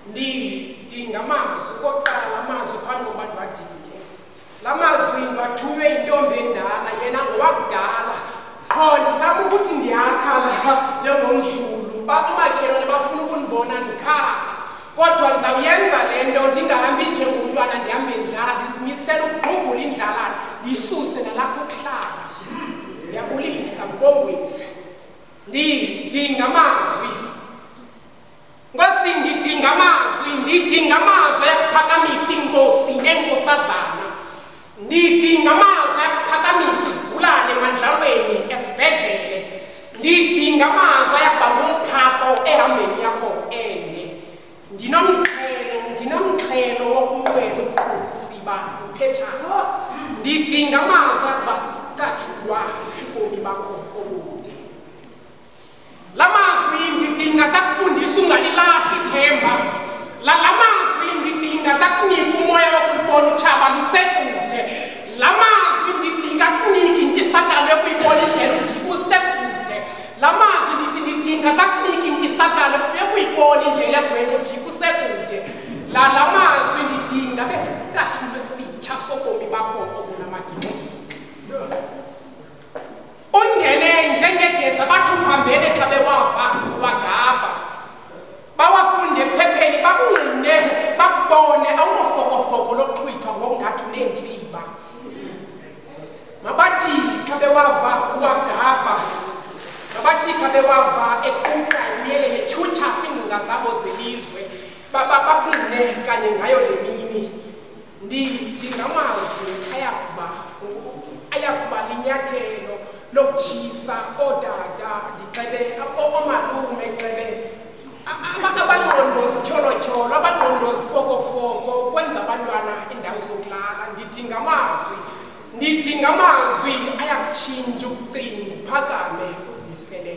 ndidinga amazwi okokuqala amazwi phambi kokuba ndiwadinge. La mazwi ndiwathunywe yintombi endala yena ngowakudala qho ndizama ukuthi ndiyakhala njengomZulu umakhelwane bafuna ukundibona ndikhala kodwa ndizawuyenza le nto ndingahambi njengomntwana ndihambe ndidlala ndizimisele ukugqubhula indlalana ndiyisuse nalapho ukuhlala. Ndiyabulisa mkongwezi ndidinga amazwi Nkosi ndidinga amazwi ayakuphakamisa inkosi neenkosazana. Ndidinga amazwi ayakuphakamisa izigulane emandlalweni esibhedlele. Ndidinga amazwi ayakubamba umphako ehambeni yakho ende. Ndinomxhelo wokunqwela ukusiba uphetshana. Ndidinga amazwi akuba sisicatshulwa ubomi bakho obude. La mazwi ndidinga sakufundisa ungalilahli ithemba. La mazwi ndidinga sakunika umoya wokuyibona utshaba lusekude. La mazwi ndidinga kunika intshisakalo yokuyibona indlela ujika usekude. La mazwi ndidinga sakunika intshisakalo yokuyibona indlela egwenxa ujika usekude. La mazwi ndidinga besisicathulo esitsha sobomi bakho obunamagingxigingxi. Ungene njengegeza bathi uhambele xa bewava wagaba. Bawafunde ephepheni bakungqine bakubone awunofokofoko lokuxhwithwa ngokungathi uneentsiba. Mabathi xa bewava uwagaba. Mabathi xa bewava equqa imiyele ngetshutha iingcinga zabo zelizwe. Bakungqine kanye ngayo le mini. Ndidinga amazwi ayakuba linyathelo lokutshisa oodada ndicebe oomalume gxebe abangqondozi tyholotyholo abangqondozi fokofoko ukwenza abantwana iindawo zokulala. Ndidinga amazwi ayakutshintsha ukucinga uphakame uzimisele.